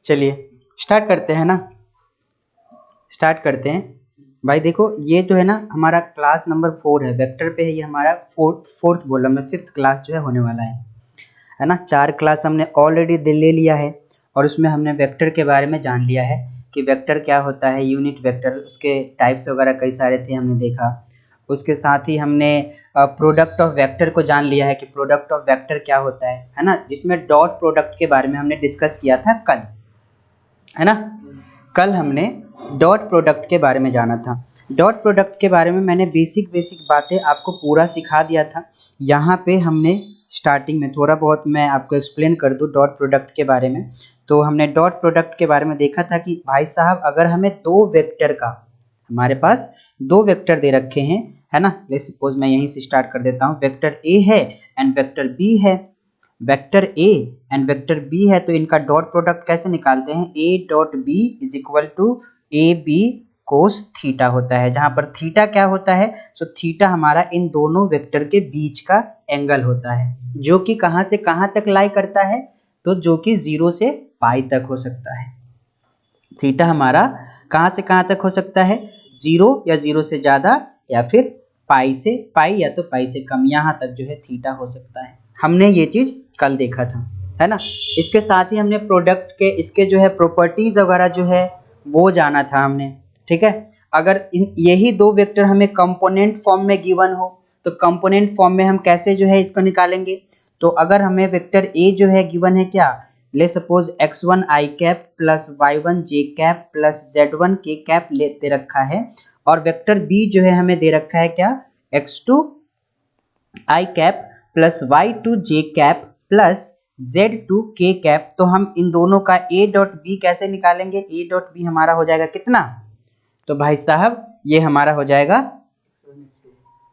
चलिए स्टार्ट करते हैं ना, स्टार्ट करते हैं। भाई देखो ये जो है ना हमारा क्लास नंबर 4 है, वेक्टर पे है, ये हमारा फोर्थ बोला मैं, 5th क्लास जो है होने वाला है ना। 4 क्लास हमने ऑलरेडी ले लिया है और उसमें हमने वेक्टर के बारे में जान लिया है कि वेक्टर क्या होता है, यूनिट वेक्टर, उसके टाइप्स वगैरह कई सारे थे हमने देखा। उसके साथ ही हमने प्रोडक्ट ऑफ वेक्टर को जान लिया है कि प्रोडक्ट ऑफ वेक्टर क्या होता है ना, जिसमें डॉट प्रोडक्ट के बारे में हमने डिस्कस किया था कल, है ना। कल हमने डॉट प्रोडक्ट के बारे में जाना था। डॉट प्रोडक्ट के बारे में मैंने बेसिक बातें आपको पूरा सिखा दिया था। यहाँ पे हमने स्टार्टिंग में थोड़ा बहुत मैं आपको एक्सप्लेन कर दूँ डॉट प्रोडक्ट के बारे में। तो हमने डॉट प्रोडक्ट के बारे में देखा था कि भाई साहब अगर हमें दो वेक्टर का, हमारे पास दो वेक्टर दे रखे हैं, है ना। लेट्स सपोज मैं यहीं से स्टार्ट कर देता हूँ, वेक्टर ए है एंड वेक्टर बी है। Vector A and vector B है तो इनका डॉट प्रोडक्ट कैसे निकालते हैं, A dot B is equal to A B cos theta होता है, जहां पर थीटा क्या होता है, सो थीटा हमारा इन दोनों वेक्टर के बीच का एंगल होता है, जो कि कहां से कहां तक लाई करता है, तो जो कि 0 से पाई तक हो सकता है। थीटा हमारा कहां से कहां तक हो सकता है, 0 या 0 से ज्यादा, या फिर पाई से पाई, या तो पाई से कम, यहाँ तक जो है थीटा हो सकता है। हमने ये चीज कल देखा था, है ना। इसके साथ ही हमने प्रोडक्ट के इसके जो है प्रॉपर्टीज वगैरह जो है वो जाना था हमने, ठीक है। अगर यही दो वेक्टर हमें कंपोनेंट फॉर्म में गिवन हो तो कंपोनेंट फॉर्म में हम कैसे जो है इसको निकालेंगे। तो अगर हमें वेक्टर ए जो है गिवन है क्या, ले suppose x1 i cap plus y1 j cap plus z1 k cap लेते रखा है, और वेक्टर बी जो है हमें दे रखा है क्या, x2 i cap plus y2 j cap plus z2 k cap. तो हम इन दोनों का a डॉट बी कैसे निकालेंगे, a डॉट बी हमारा हो जाएगा कितना, तो भाई साहब ये हमारा हो जाएगा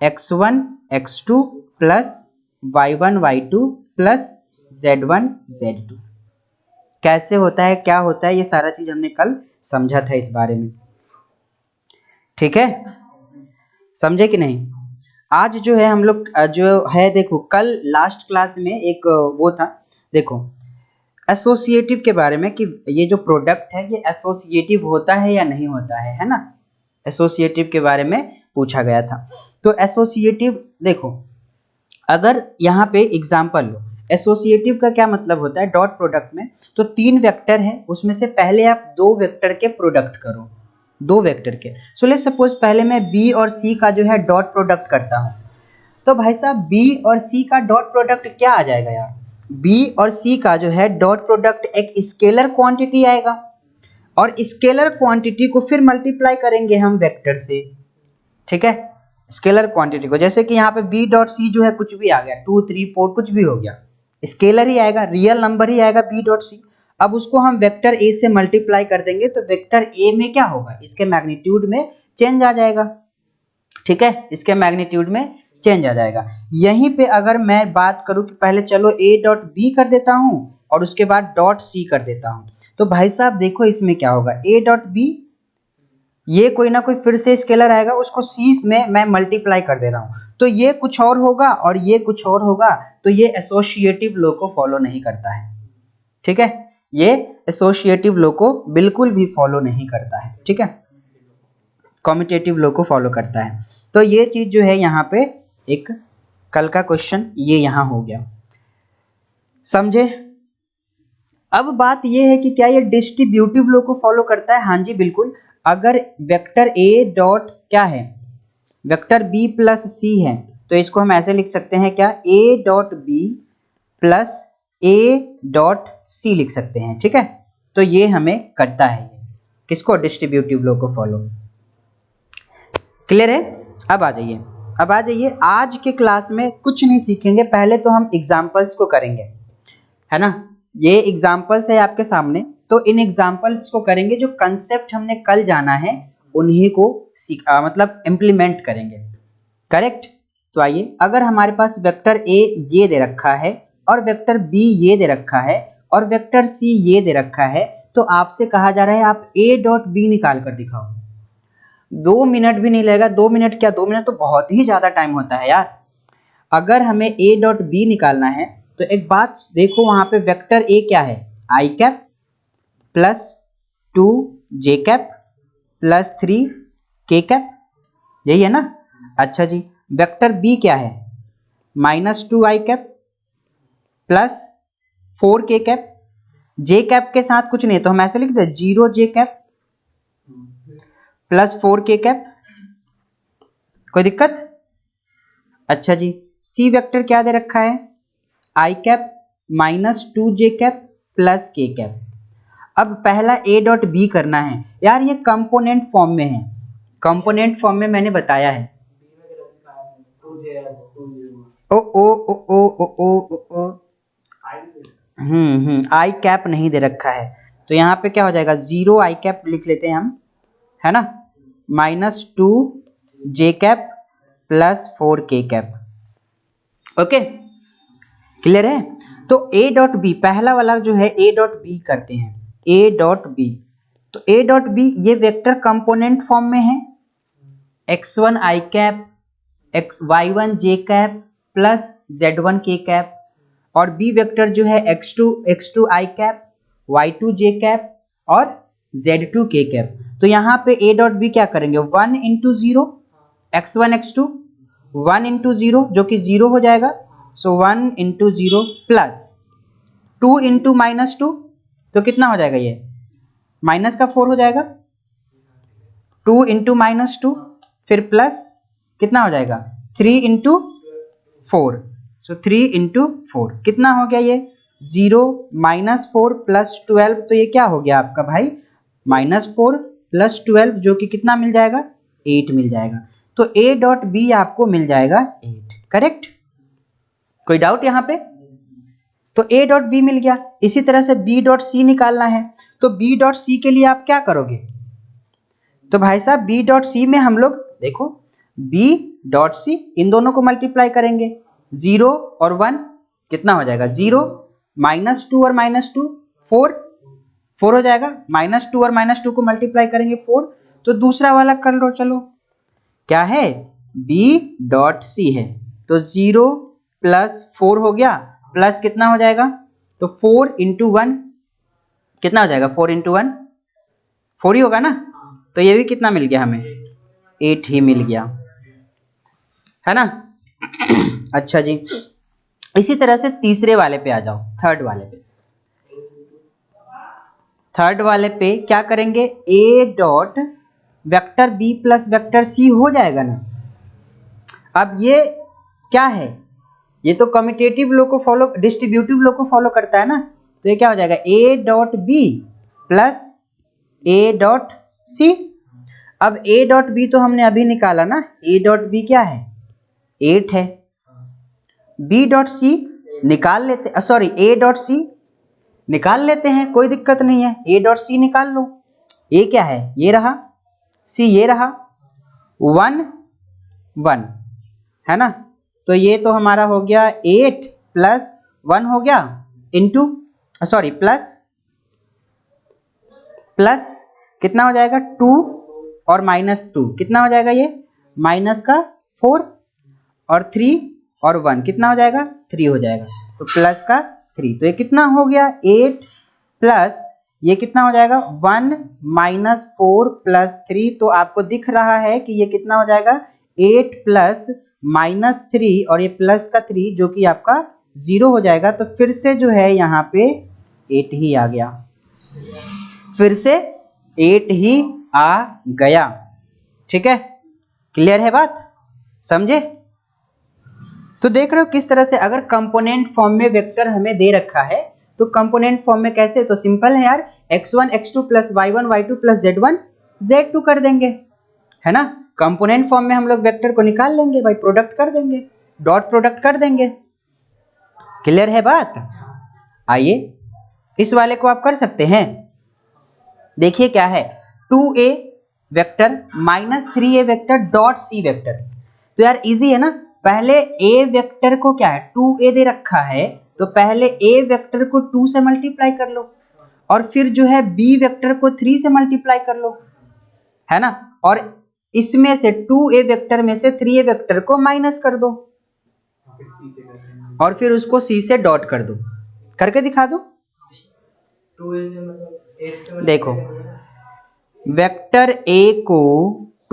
x1 x2 plus y1 y2 plus z1 z2। कैसे होता है, क्या होता है, ये सारा चीज हमने कल समझा था इस बारे में, ठीक है। समझे कि नहीं। आज जो है हम लोग जो है, देखो कल लास्ट क्लास में एक वो था, देखो एसोसिएटिव के बारे में कि ये जो प्रोडक्ट है ये एसोसिएटिव होता है या नहीं होता है ना। एसोसिएटिव के बारे में पूछा गया था। तो एसोसिएटिव देखो, अगर यहाँ पे एग्जांपल लो, एसोसिएटिव का क्या मतलब होता है डॉट प्रोडक्ट में, तो 3 वेक्टर है, उसमें से पहले आप 2 वेक्टर के प्रोडक्ट करो, 2 वेक्टर के। सो लेट्स सपोज पहले मैं बी और सी का जो है डॉट प्रोडक्ट करता हूँ, तो भाई साहब बी और सी का डॉट प्रोडक्ट क्या आ जाएगा यार, बी और सी का जो है डॉट प्रोडक्ट एक स्केलर क्वांटिटी आएगा, और स्केलर क्वांटिटी को फिर मल्टीप्लाई करेंगे हम वेक्टर से, ठीक है। स्केलर क्वांटिटी को, जैसे कि यहाँ पे बी डॉट सी जो है कुछ भी आ गया, 2 3 4 कुछ भी हो गया, स्केलर ही आएगा, रियल नंबर ही आएगा बी डॉट सी। अब उसको हम वेक्टर ए से मल्टीप्लाई कर देंगे तो वेक्टर ए में क्या होगा, इसके मैग्नीट्यूड में चेंज आ जाएगा, ठीक है, इसके मैग्नीट्यूड में चेंज आ जाएगा। यहीं पे अगर मैं बात करूं कि पहले चलो ए डॉट बी कर देता हूं और उसके बाद डॉट सी कर देता हूं, तो भाई साहब देखो इसमें क्या होगा, ए डॉट बी, ये कोई ना कोई फिर से स्केलर आएगा, उसको सी में मैं मल्टीप्लाई कर दे रहा हूं, तो ये कुछ और होगा और ये कुछ और होगा, तो ये एसोसिएटिव लॉ को फॉलो नहीं करता है, ठीक है। ये एसोसिएटिव लॉ को बिल्कुल भी फॉलो नहीं करता है, ठीक है, कम्यूटेटिव लॉ को फॉलो करता है। तो ये चीज जो है यहाँ पे एक कल का क्वेश्चन ये यहाँ हो गया, समझे। अब बात ये है कि क्या ये डिस्ट्रीब्यूटिव लॉ को फॉलो करता है, हाँ जी बिल्कुल। अगर वेक्टर ए डॉट क्या है, वेक्टर बी प्लस सी है, तो इसको हम ऐसे लिख सकते हैं क्या, A dot B plus A dot C लिख सकते हैं, ठीक है। तो ये हमें करता है, किसको, डिस्ट्रीब्यूटिव लॉ को फॉलो। क्लियर है। अब आ जाइए, अब आ जाइए, आज के क्लास में कुछ नहीं सीखेंगे, पहले तो हम एग्जाम्पल्स को करेंगे, है ना। ये एग्जाम्पल्स है आपके सामने, तो इन एग्जाम्पल्स को करेंगे, जो कंसेप्ट हमने कल जाना है उन्हीं को मतलब इम्प्लीमेंट करेंगे, करेक्ट। तो आइए, अगर हमारे पास वेक्टर ए ये दे रखा है और वेक्टर बी ये दे रखा है और वेक्टर सी ये दे रखा है, तो आपसे कहा जा रहा है आप ए डॉट बी निकाल कर दिखाओ। 2 मिनट भी नहीं लगेगा, 2 मिनट क्या, 2 मिनट तो बहुत ही ज्यादा टाइम होता है यार। अगर हमें ए डॉट बी निकालना है तो एक बात देखो, वहां पे वेक्टर ए क्या है, आई कैप प्लस 2 जे कैप प्लस 3 के कैप, यही है ना। अच्छा जी, वेक्टर बी क्या है, -2 आई कैप प्लस 4 के कैप, जे कैप के साथ कुछ नहीं है तो हम ऐसे लिख दे 0 जे कैप प्लस 4 के कैप, कोई दिक्कत। अच्छा जी, सी वेक्टर क्या दे रखा है, आई कैप -2 जे कैप प्लस के कैप। अब पहला ए डॉट बी करना है यार, ये कंपोनेंट फॉर्म में है, कंपोनेंट फॉर्म में मैंने बताया है। ओ ओ ओ ओ ओ ओ ओ ओ आई कैप नहीं दे रखा है, तो यहाँ पे क्या हो जाएगा 0 आई कैप लिख लेते हैं हम, है ना, -2 जे कैप प्लस 4 के कैप। ओके, क्लियर है। तो ए डॉट बी पहला वाला जो है ए डॉट बी करते हैं, ए डॉट बी। तो ए डॉट बी ये वेक्टर कंपोनेंट फॉर्म में है, x1 I cap y1 J cap plus z1 K cap, और बी वेक्टर जो है x2 आई कैप y2 जे कैप और z2 के कैप। तो यहाँ पे ए डॉट बी क्या करेंगे, 1 इंटू 0 x1 x2 1 इंटू 0 जो कि 0 हो जाएगा, सो 1 इंटू 0 प्लस 2 इंटू -2 तो कितना हो जाएगा, ये माइनस का 4 हो जाएगा, 2 इंटू -2 फिर प्लस कितना हो जाएगा 3 इंटू 4, सो 3 इंटू 4 कितना हो गया, ये 0 -4 प्लस 12, तो ये क्या हो गया आपका भाई -4 प्लस 12 जो कि कितना मिल जाएगा 8 मिल जाएगा। तो ए डॉट बी आपको मिल जाएगा 8, करेक्ट। कोई डाउट यहाँ पे, तो ए डॉट बी मिल गया। इसी तरह से बी डॉट सी निकालना है, तो बी डॉट सी के लिए आप क्या करोगे, तो भाई साहब बी डॉट सी में हम लोग देखो बी डॉट सी इन दोनों को मल्टीप्लाई करेंगे, 0 और 1 कितना हो जाएगा 0, -2 और -2 4 हो जाएगा, -2 और -2 को मल्टीप्लाई करेंगे 4, तो दूसरा वाला कर लो, चलो क्या है बी डॉट सी है, तो 0 प्लस 4 हो गया, प्लस कितना हो जाएगा, तो 4 इंटू 1 कितना हो जाएगा, 4 इंटू 1 4 ही होगा ना, तो ये भी कितना मिल गया हमें 8 ही मिल गया, है ना। अच्छा जी, इसी तरह से तीसरे वाले पे आ जाओ, थर्ड वाले पे क्या करेंगे, A dot vector B plus vector C हो जाएगा ना। अब ये क्या है, ये तो कम्यूटेटिव लॉ को फॉलो, डिस्ट्रीब्यूटिव लॉ को फॉलो करता है ना, तो ये क्या हो जाएगा A dot B plus A dot C. अब ए डॉट बी तो हमने अभी निकाला ना, ए डॉट बी क्या है 8 है, बी डॉट सी निकाल लेते, सॉरी ए डॉट सी निकाल लेते हैं, कोई दिक्कत नहीं है, ए डॉट सी निकाल लो। ए क्या है, ये रहा, सी ये रहा, 1 1 है ना, तो ये तो हमारा हो गया 8 प्लस 1 हो गया इंटू, सॉरी प्लस कितना हो जाएगा 2 और -2 कितना हो जाएगा, ये माइनस का 4 और 3 और 1 कितना हो जाएगा 3 हो जाएगा, तो प्लस का 3, तो ये कितना हो गया 8 प्लस ये कितना हो जाएगा 1 -4 प्लस 3, तो आपको दिख रहा है कि ये कितना हो जाएगा 8 प्लस -3 और ये प्लस का 3 जो कि आपका 0 हो जाएगा, तो फिर से जो है यहाँ पे 8 ही आ गया, फिर से 8 ही आ गया, ठीक है, क्लियर है बात, समझे। तो देख रहे हो किस तरह से अगर कंपोनेंट फॉर्म में वेक्टर हमें दे रखा है, तो कंपोनेंट फॉर्म में कैसे, तो सिंपल है यार, x1 x2 plus y1 y2 plus z1 z2 कर देंगे, है ना। कंपोनेंट फॉर्म में हम लोग वेक्टर को निकाल लेंगे भाई, प्रोडक्ट कर देंगे, डॉट प्रोडक्ट कर देंगे, क्लियर है बात। आइए इस वाले को आप कर सकते हैं, देखिए क्या है 2a vector -3a vector dot c vector, तो यार इजी है ना, पहले a वेक्टर को क्या है 2a दे रखा है, तो पहले a वेक्टर को 2 से मल्टीप्लाई कर लो, और फिर जो है b वेक्टर को 3 से मल्टीप्लाई कर लो, है ना, और इसमें से 2a वेक्टर में से 3a वेक्टर को माइनस कर दो, और फिर उसको c से डॉट कर दो, करके दिखा दो, देखो वेक्टर ए को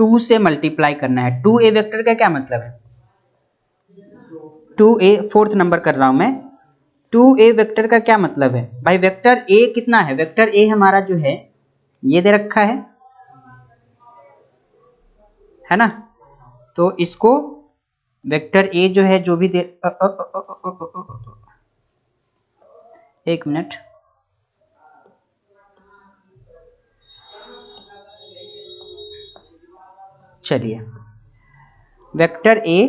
2 से मल्टीप्लाई करना है। 2a वेक्टर का क्या मतलब है? 2a फोर्थ नंबर कर रहा हूं मैं। 2a वेक्टर का क्या मतलब है भाई? वेक्टर a कितना है? वेक्टर a हमारा जो है ये दे रखा है ना? तो इसको वेक्टर a जो है जो भी दे एक मिनट, चलिए वेक्टर a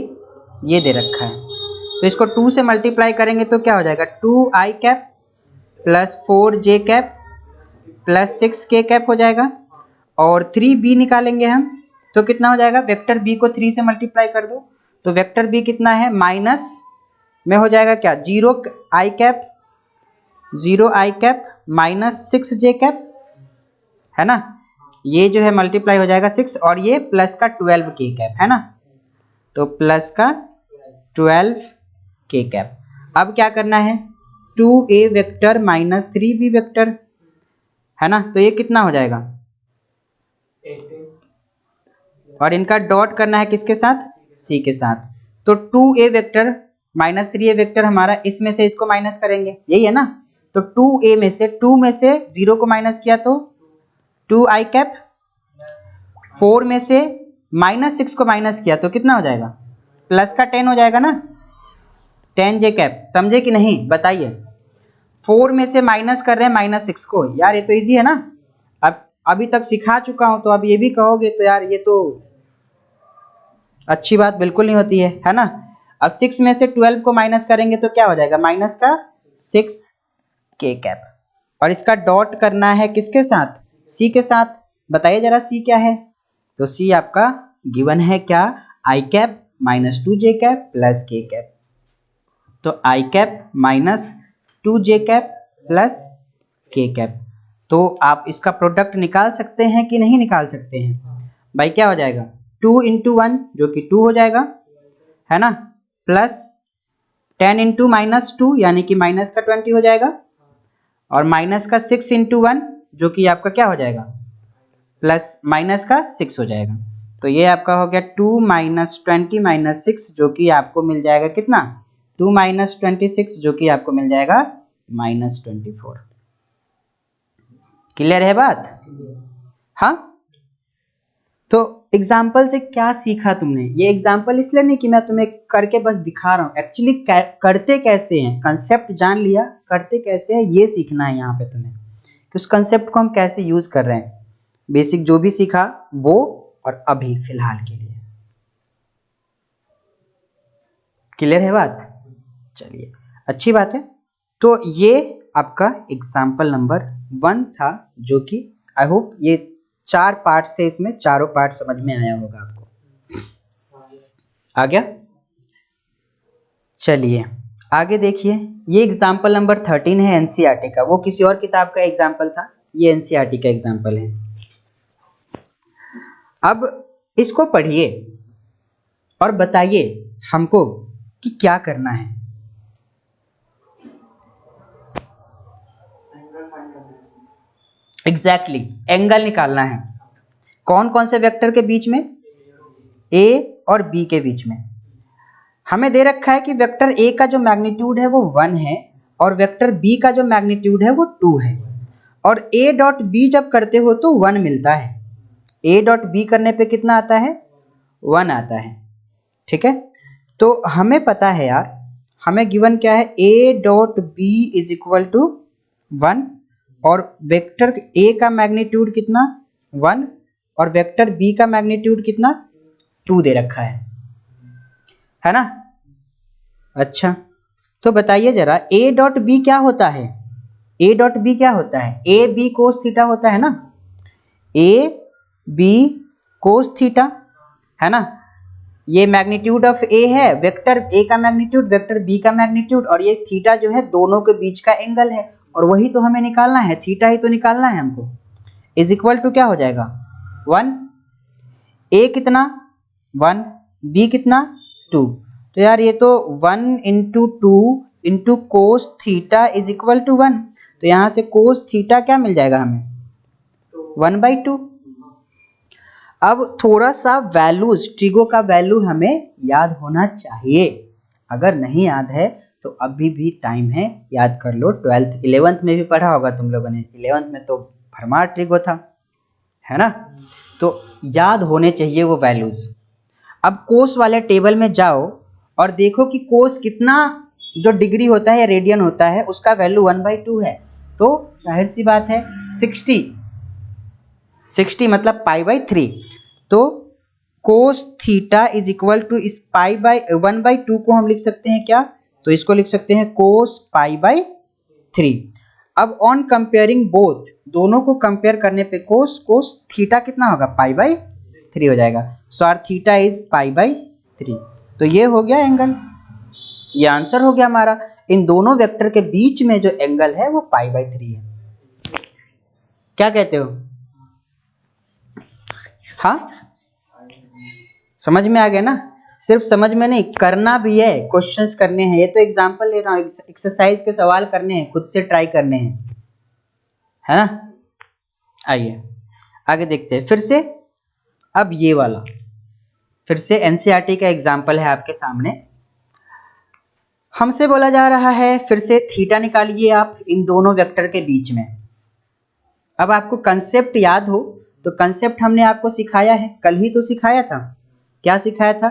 ये दे रखा है, तो इसको 2 से मल्टीप्लाई करेंगे तो क्या हो जाएगा? 2i cap plus 4j cap plus 6k cap हो जाएगा। और 3b निकालेंगे हम तो कितना हो जाएगा? वेक्टर b को 3 से मल्टीप्लाई कर दो तो वेक्टर b कितना है? माइनस में हो जाएगा क्या? 0i cap minus 6j cap, है ना? ये जो है मल्टीप्लाई हो जाएगा 6 और ये प्लस का 12k कैप, है ना? तो प्लस का 12k कैप। अब क्या करना है? 2a vector minus 3b vector, है ना? तो ये कितना हो जाएगा? और इनका डॉट करना है किसके साथ? c के साथ। तो 2a vector minus 3a vector हमारा इसमें से इसको माइनस करेंगे, यही है ना? तो 2a में से 2 में से 0 को माइनस किया तो 2i कैप, 4 में से माइनस 6 को माइनस किया तो कितना हो जाएगा? प्लस का 10 हो जाएगा ना? 10j cap. समझे कि नहीं बताइए? 4 में से माइनस कर रहे हैं माइनस 6 को, यार ये तो इजी है ना? अब अभी तक सिखा चुका हूं तो अब ये भी कहोगे तो यार ये तो अच्छी बात बिल्कुल नहीं होती है ना? अब 6 में से 12 को माइनस करेंगे तो क्या हो जाएगा? माइनस का 6k कैप। और इसका डॉट करना है किसके साथ? c के साथ। बताइए जरा c क्या है? तो c आपका गिवन है क्या? i cap minus 2j cap plus k cap. तो i cap minus 2j cap plus k cap. तो आप इसका प्रोडक्ट निकाल सकते हैं कि नहीं निकाल सकते हैं? भाई क्या हो जाएगा? 2 इंटू 1 जो कि 2 हो जाएगा, है ना? प्लस 10 इंटू माइनस 2 यानी कि माइनस का 20 हो जाएगा। और माइनस का 6 इंटू 1 जो कि आपका क्या हो जाएगा? प्लस माइनस का 6 हो जाएगा। तो ये आपका हो गया 2 माइनस 20 माइनस 6 जो कि आपको मिल जाएगा कितना? 2 माइनस 26 जो कि आपको मिल जाएगा माइनस 24। क्लियर है बात? हाँ। तो एग्जाम्पल से क्या सीखा तुमने? ये एग्जाम्पल इसलिए नहीं कि मैं तुम्हें करके बस दिखा रहा हूँ, एक्चुअली करते कैसे हैं, कंसेप्ट जान लिया, करते कैसे हैं ये सीखना है यहाँ पे तुम्हें कि उस कंसेप्ट को हम कैसे यूज कर रहे हैं। बेसिक जो भी सीखा वो और अभी फिलहाल के लिए। क्लियर है बात? चलिए अच्छी बात है। तो ये आपका एग्जाम्पल नंबर 1 था जो कि आई होप ये 4 पार्ट्स थे, इसमें चारों पार्ट समझ में आया होगा आपको। आ गया? चलिए आगे देखिए, ये एग्जाम्पल नंबर 13 है एनसीईआरटी का। वो किसी और किताब का एग्जाम्पल था, ये एनसीईआरटी का एग्जाम्पल है। अब इसको पढ़िए और बताइए हमको कि क्या करना है। एग्जैक्टली एंगल निकालना है। कौन कौन से वेक्टर के बीच में? ए और बी के बीच में। हमें दे रखा है कि वेक्टर ए का जो मैग्नीट्यूड है वो 1 है और वेक्टर बी का जो मैग्नीट्यूड है वो 2 है। और ए डॉट बी जब करते हो तो 1 मिलता है। ए डॉट बी करने पे कितना आता है? 1 आता है। ठीक है, तो हमें पता है यार, हमें गिवन क्या है? A dot B is equal to 1 और वेक्टर ए का मैग्नीट्यूड कितना? 1 और वेक्टर बी का मैग्नीट्यूड कितना? 2 दे रखा है ना? अच्छा तो बताइए जरा ए डॉट बी क्या होता है? ए डॉट बी क्या होता है? ए बी कोस थीटा होता है ना? ए बी कोस थीटा, है ना? ये मैग्नीट्यूड ऑफ ए है, वेक्टर ए का मैग्नीट्यूड, वेक्टर बी का मैग्नीट्यूड, और ये थीटा जो है दोनों के बीच का एंगल है और वही तो हमें निकालना है, थीटा ही तो निकालना है हमको। इज इक्वल टू क्या हो जाएगा? 1। ए कितना? 1, बी कितना? 2। तो यार ये तो 1 into 2 into cos theta is equal to 1। तो यहाँ से कोस थीटा क्या मिल जाएगा हमें 1/2। अब थोड़ा सा वैल्यूज ट्रिगो का वैल्यू हमें याद होना चाहिए, अगर नहीं याद है तो अभी भी टाइम है, याद कर लो। 12th 11th में भी पढ़ा होगा तुम लोगों ने, 11th में तो भरमार ट्रिगो था, है ना। तो याद होने चाहिए वो वैल्यूज। अब कोस वाले टेबल में जाओ और देखो कि कोस कितना जो डिग्री होता है या रेडियन होता है उसका वैल्यू 1/2 है, तो जाहिर सी बात है 60 मतलब π/3। तो cos theta is equal to इस π/1/2 को हम लिख सकते हैं क्या, तो इसको लिख सकते हैं कोस π/3। अब ऑन कंपेयरिंग बोथ, दोनों को कंपेयर करने पे कोस थीटा कितना होगा π/3 हो जाएगा। सो आर थीटा इज π/3। तो ये हो गया एंगल, ये आंसर हो गया हमारा। इन दोनों वेक्टर के बीच में जो एंगल है वो π/3 है। क्या कहते हो? हाँ, समझ में आ गया ना। सिर्फ समझ में नहीं, करना भी है, क्वेश्चंस करने हैं। ये तो एग्जांपल ले रहा हूँ, एक्सरसाइज के सवाल करने हैं, खुद से ट्राई करने हैं, है ना। आइए आगे देखते हैं फिर से। अब ये वाला फिर से एनसीईआरटी का एग्जांपल है आपके सामने। हमसे बोला जा रहा है फिर से थीटा निकालिए आप इन दोनों वेक्टर के बीच में। अब आपको कंसेप्ट याद हो तो कंसेप्ट हमने आपको सिखाया है, कल ही तो सिखाया था। क्या सिखाया था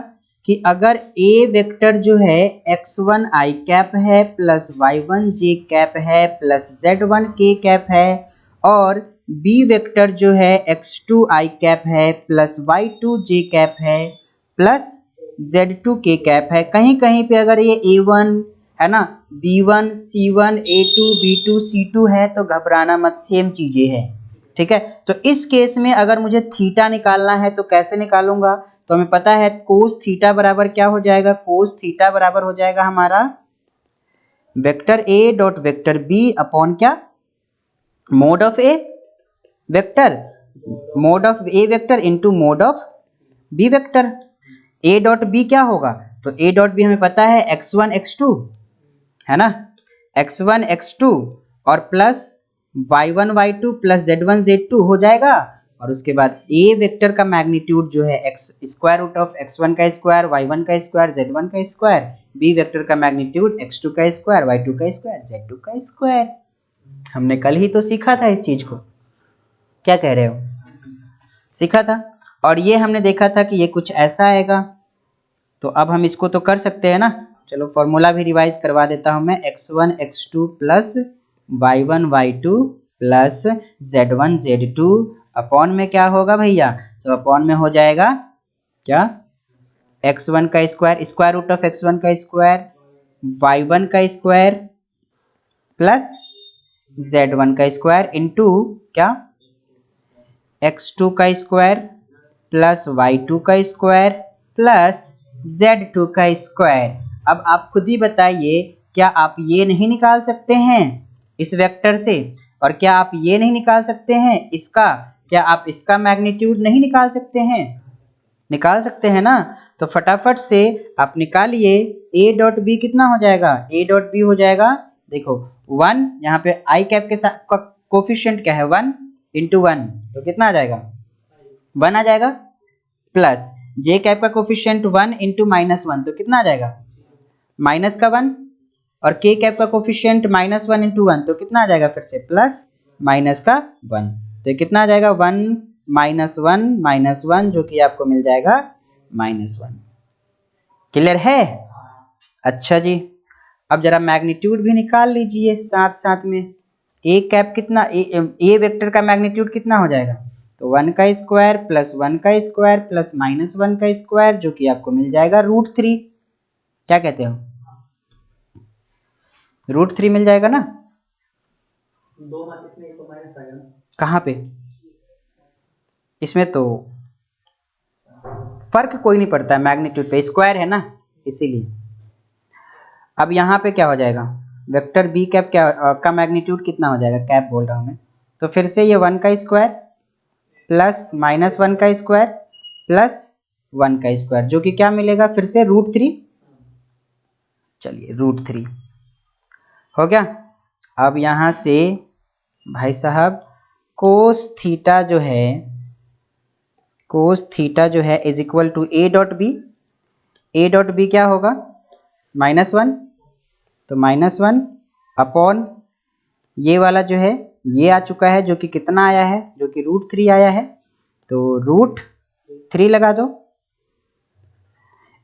कि अगर ए वेक्टर जो है x1 i कैप है प्लस y1 j कैप है प्लस z1 k कैप है, और बी वेक्टर जो है x2 i कैप है प्लस y2 j कैप है प्लस z2 k कैप है, कहीं कहीं पे अगर ये a1 है ना, b1 c1 a2 b2 c2 है तो घबराना मत, सेम चीजें हैं, ठीक है। तो इस केस में अगर मुझे थीटा निकालना है तो कैसे निकालूंगा, तो हमें पता है कोस थीटा बराबर क्या हो जाएगा, कोस थीटा बराबर हो जाएगा हमारा vector A dot vector B upon क्या, mod of A vector, mod of A vector into mod of B vector. A dot B क्या होगा, तो ए डॉट बी हमें पता है x1 x2 है ना, x1 x2 और plus y1 y2 plus z1 z2 हो जाएगा। और उसके बाद ए वेक्टर का मैग्नीट्यूड जो है x square root of x1 का स्क्वायर y1 का स्क्वायर z1 का स्क्वायर, बी वेक्टर का मैग्नीट्यूड x2 का स्क्वायर y2 का स्क्वायर z2 का स्क्वायर। हमने कल ही तो सीखा था इस चीज को, क्या कह रहे हो, सीखा था। और ये हमने देखा था कि ये कुछ ऐसा आएगा। तो अब हम इसको तो कर सकते हैं ना, चलो फॉर्मूला भी रिवाइज करवा देता हूं मैं, x1 x2 plus y1 y2 plus z1 z2 upon में क्या होगा भैया, तो अपॉन में हो जाएगा क्या, x1 का square square root of x1 का स्क्वायर y1 का स्क्वायर प्लस z1 का स्क्वायर इंटू क्या, x2 का स्क्वायर प्लस y2 का स्क्वायर प्लस z2 का स्क्वायर। अब आप खुद ही बताइए, क्या आप ये नहीं निकाल सकते हैं इस वेक्टर से, और क्या आप ये नहीं निकाल सकते हैं इसका, क्या आप इसका मैग्नीट्यूड नहीं निकाल सकते हैं, निकाल सकते हैं ना। तो फटाफट से आप निकालिए, a डॉट बी कितना हो जाएगा, a डॉट बी हो जाएगा, देखो 1 यहाँ पे आई कैप के साथ कोफिशिएंट क्या है 1 इंटू 1, तो कितना आ जाएगा 1 आ जाएगा, प्लस जे कैप का कोफिशिएंट 1 इंटू -1 तो कितना आ जाएगा माइनस का 1, और के कैप का कोफिशिएंट -1 इंटू 1 तो कितना आ जाएगा फिर से प्लस माइनस का 1, तो ये कितना आ जाएगा 1 -1 -1 जो कि आपको मिल जाएगा -1। क्लियर है? अच्छा जी, अब जरा मैग्नीट्यूड भी निकाल लीजिए साथ साथ में। ए कैप कितना, ए वेक्टर का मैग्नीट्यूड कितना हो जाएगा, तो 1 का स्क्वायर प्लस 1 का स्क्वायर प्लस -1 का स्क्वायर जो कि आपको मिल जाएगा √3। क्या कहते हो, √3 मिल जाएगा ना, दो इसमें एक तो माइनस आएगा, कहाँ पे, इसमें तो फर्क कोई नहीं पड़ता है मैग्नीट्यूड पे, स्क्वायर है ना इसीलिए। अब यहाँ पे क्या हो जाएगा, वेक्टर बी कैप क्या का मैग्नीट्यूड कितना हो जाएगा, कैप बोल रहा हूँ मैं, तो फिर से ये 1 का स्क्वायर प्लस -1 का स्क्वायर प्लस 1 का स्क्वायर जो कि क्या मिलेगा फिर से √3। चलिए √3 हो गया। अब यहाँ से भाई साहब कोस थीटा जो है is equal to A dot B. A dot B क्या होगा? -1, तो -1 अपॉन ये वाला जो है ये आ चुका है, जो कि कितना आया है? जो कि √3 आया है। तो √3 लगा दो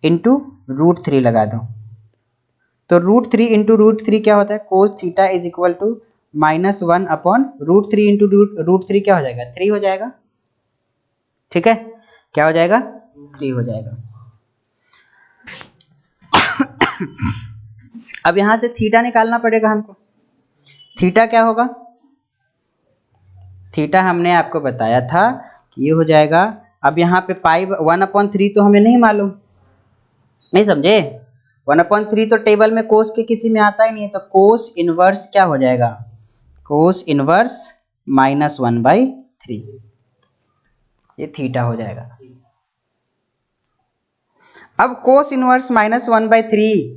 इंटू √3 लगा दो। तो √3 इंटू √3 क्या होता है? Cos theta is equal to -1 upon √3 into √3 क्या हो जाएगा? 3 हो जाएगा। ठीक है, क्या हो जाएगा? 3 हो जाएगा। अब यहां से थीटा निकालना पड़ेगा हमको। थीटा क्या होगा? थीटा हमने आपको बताया था कि ये हो जाएगा। अब यहाँ पे पाई 1/3 तो हमें नहीं मालूम, नहीं समझे? 1/3 तो टेबल में कोस के किसी में आता ही नहीं है, तो कोस इनवर्स क्या हो जाएगा? कोस इनवर्स -1/3, ये थीटा हो जाएगा। अब कोस इनवर्स -1/3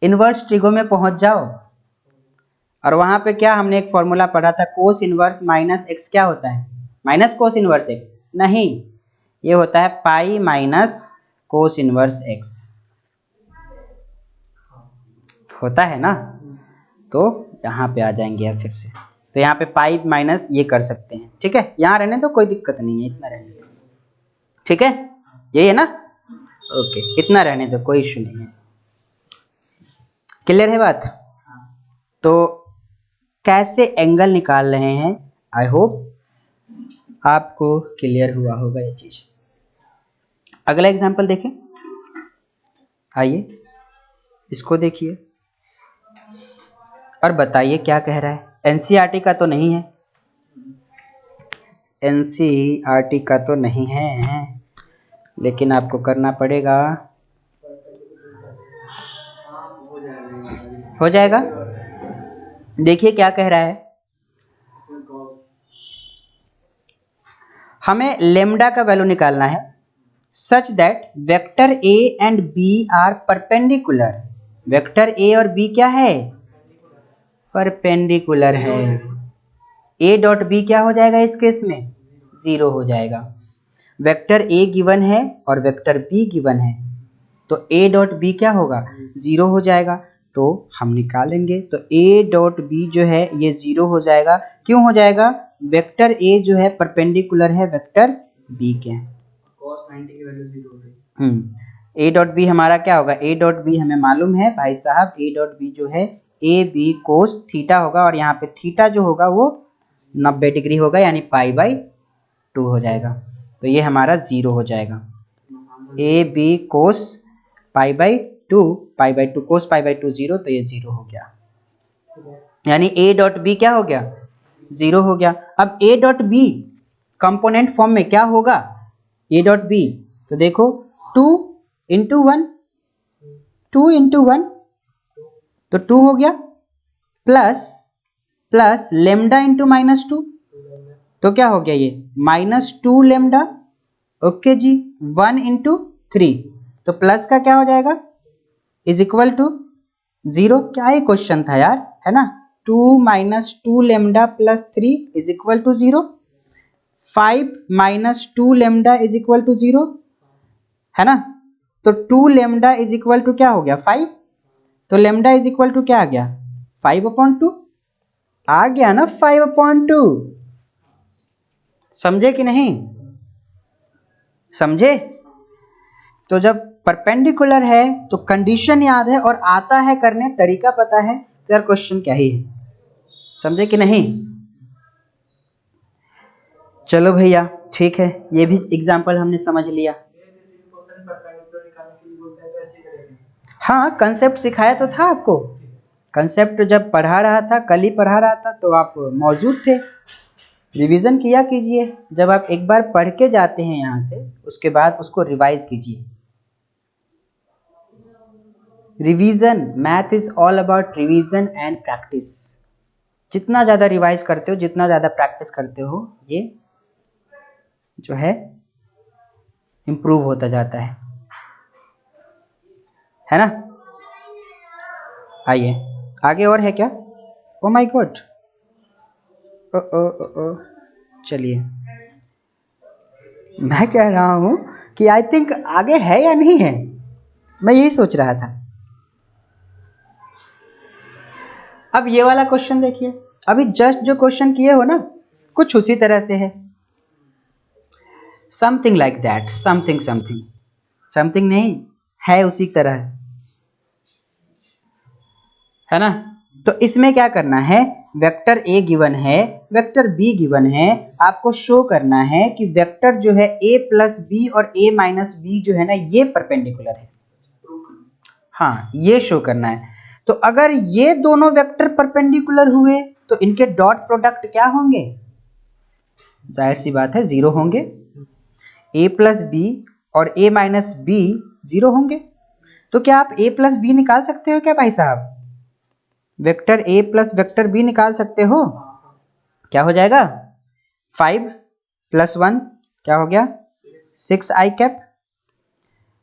इनवर्स ट्रिगो में पहुंच जाओ, और वहां पे क्या हमने एक फॉर्मूला पढ़ा था, कोस इनवर्स -x क्या होता है? माइनस कोस इनवर्स x नहीं, ये होता है pi minus cos inverse x, होता है ना? तो यहाँ पे आ जाएंगे अब फिर से, तो यहाँ पे पाई माइनस ये कर सकते हैं। ठीक है, यहाँ रहने दो, कोई दिक्कत नहीं है, इतना रहने दो। ठीक है, यही है ना? ओके, इतना रहने दो, कोई इश्यू नहीं है। क्लियर है बात? तो कैसे एंगल निकाल रहे हैं, आई होप आपको क्लियर हुआ होगा ये चीज। अगला एग्जांपल देखें, आइए इसको देखिए और बताइए क्या कह रहा है। एनसीईआरटी का तो नहीं है, एनसीईआरटी का तो नहीं है, लेकिन आपको करना पड़ेगा। हो जाएगा। देखिए क्या कह रहा है, हमें लेमडा का वैल्यू निकालना है such that vector A and B are perpendicular. Vector A और बी क्या है? परपेंडिकुलर है। ए डॉट बी क्या हो जाएगा इस केस में? 0 हो जाएगा। वेक्टर ए गिवन है और वेक्टर बी गिवन है, तो ए डॉट बी क्या होगा? 0 हो जाएगा। तो हम निकालेंगे, तो ए डॉट बी जो है ये 0 हो जाएगा। क्यों हो जाएगा? वेक्टर ए जो है परपेंडिकुलर है वेक्टर बी के। cos 90 की वैल्यू 0 हो गई। ए डॉट बी हमारा क्या होगा? ए डॉट बी हमें मालूम है भाई साहब, ए डॉट बी जो है ए बी कोस थीटा होगा, और यहाँ पे थीटा जो होगा वो 90 डिग्री होगा, यानी π/2 हो जाएगा। तो ये हमारा 0 हो जाएगा। ए बी कोस π/2 कोस π/2 0, तो ये 0 हो गया, यानी ए डॉट बी क्या हो गया? 0 हो गया। अब A dot B component form में क्या होगा? ए डॉट बी, तो देखो 2 इंटू 1, 2 इंटू 1 तो 2 हो गया, प्लस लेमडा इंटू -2, तो क्या हो गया? ये -2 लेमडा। ओके जी, 1 इंटू 3, तो प्लस का क्या हो जाएगा? Is equal to 0। क्या ये क्वेश्चन था यार, है ना? 2 - 2 lambda plus 3 is equal to 0। 5 - 2 lambda is equal to 0, है ना? तो 2 लेमडा इज इक्वल टू क्या हो गया? 5। तो लेमडा इज इक्वल टू क्या आ गया? 5/2 आ गया ना, 5/2। समझे कि नहीं समझे? तो जब परपेंडिकुलर है तो कंडीशन याद है और आता है करने, तरीका पता है, तो यार क्वेश्चन क्या ही है। समझे कि नहीं? चलो भैया ठीक है, ये भी एग्जाम्पल हमने समझ लिया। हाँ, कंसेप्ट सिखाया तो था आपको। कंसेप्ट जब पढ़ा रहा था, कल ही पढ़ा रहा था, तो आप मौजूद थे। रिवीजन किया कीजिए। जब आप एक बार पढ़ के जाते हैं यहाँ से, उसके बाद उसको रिवाइज कीजिए। Revision, math is all about revision and practice. जितना ज़्यादा रिवाइज करते हो, जितना ज़्यादा प्रैक्टिस करते हो, ये जो है इम्प्रूव होता जाता है ना? आइए आगे, और है क्या? ओ माय गॉड, ओ ओ ओ ओ, चलिए मैं कह रहा हूं कि आई थिंक आगे है या नहीं है, मैं यही सोच रहा था। अब ये वाला क्वेश्चन देखिए, अभी जस्ट जो क्वेश्चन किए हो ना, कुछ उसी तरह से है, something like that, something something something नहीं है, उसी तरह है ना। तो इसमें क्या करना है, वेक्टर ए गिवन है, वेक्टर बी गिवन है, आपको शो करना है कि वेक्टर जो है ए प्लस बी और ए माइनस बी जो है ना, ये परपेंडिकुलर है। हाँ, ये शो करना है। तो अगर ये दोनों वेक्टर परपेंडिकुलर हुए तो इनके डॉट प्रोडक्ट क्या होंगे, जाहिर सी बात है जीरो होंगे। ए प्लस बी और ए माइनस बी जीरो होंगे। तो क्या आप ए प्लस बी निकाल सकते हो क्या भाई साहब, vector A plus vector B निकाल सकते हो? क्या हो जाएगा, 5 + 1 क्या हो गया, 6 आई कैप,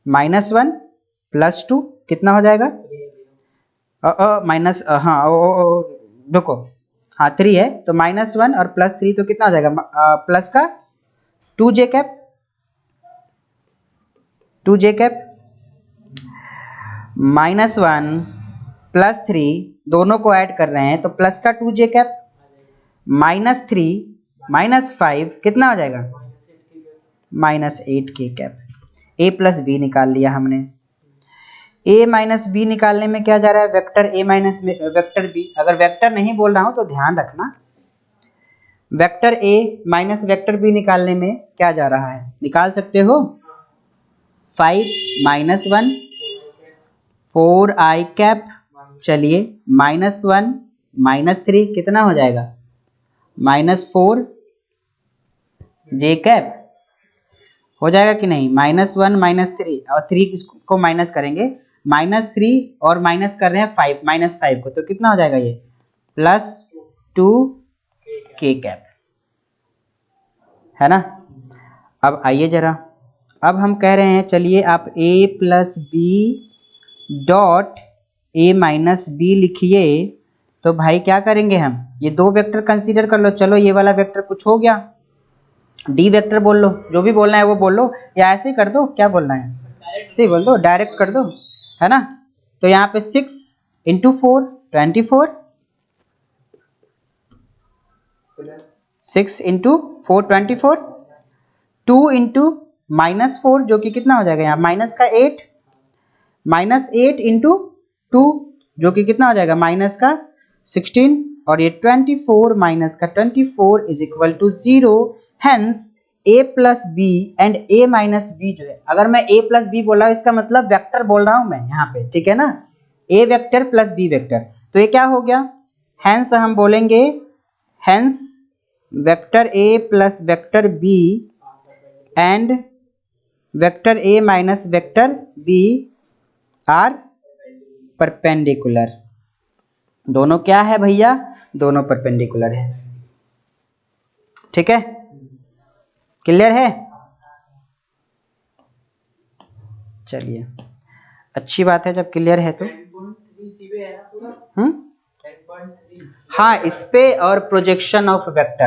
-1 + 2 कितना हो जाएगा, माइनस, हाँ देखो, हाँ 3 है तो -1 और +3 तो कितना हो जाएगा, प्लस का 2 जे कैप, 2 जे कैप, -1 +3 दोनों को ऐड कर रहे हैं तो प्लस का 2 जे कैप, -3 -5 कितना हो जाएगा, -8 के कैप। ए प्लस बी निकाल लिया हमने। ए माइनस बी निकालने में क्या जा रहा है, vector A minus vector B. अगर वेक्टर नहीं बोल रहा हूं तो ध्यान रखना, vector A minus vector B निकालने में क्या जा रहा है, निकाल सकते हो, 5 -1 4 आई कैप, चलिए -1 -3 कितना हो जाएगा, -4 जे कैप हो जाएगा कि नहीं, -1 -3 और 3 को माइनस करेंगे, -3 और माइनस कर रहे हैं 5 -5 को, तो कितना हो जाएगा ये, +2 के कैप, है ना। अब आइए जरा, अब हम कह रहे हैं चलिए आप a plus B dot A minus B लिखिए। तो भाई क्या करेंगे हम, ये दो वेक्टर कंसीडर कर लो, चलो ये वाला वेक्टर कुछ हो गया, डी वेक्टर बोल लो, जो भी बोलना है वो बोल लो, या ऐसे ही कर दो, क्या बोलना है ऐसे बोल दो, डायरेक्ट कर दो, है ना। तो यहाँ पे 6 × 4 24, 6 × 4 24, 2 × -4 जो कि कितना हो जाएगा यहाँ, माइनस का 8, -8 × 2 जो कि कितना हो जाएगा, माइनस का 16, और ये 24 माइनस का 24 is equal to 0। Hence a plus B and a minus B जो है, अगर मैं a प्लस बी बोल रहा हूँ इसका मतलब वेक्टर बोल रहा हूँ मैं यहाँ पे, ठीक है ना, a vector plus b vector, तो ये क्या हो गया, हेंस हम बोलेंगे, hence vector a plus vector b and vector a minus vector b are perpendicular. दोनों क्या है भैया, दोनों परपेंडिकुलर है, ठीक है, क्लियर है। चलिए अच्छी बात है जब क्लियर है तो, हाँ इस पे और प्रोजेक्शन ऑफ वेक्टर।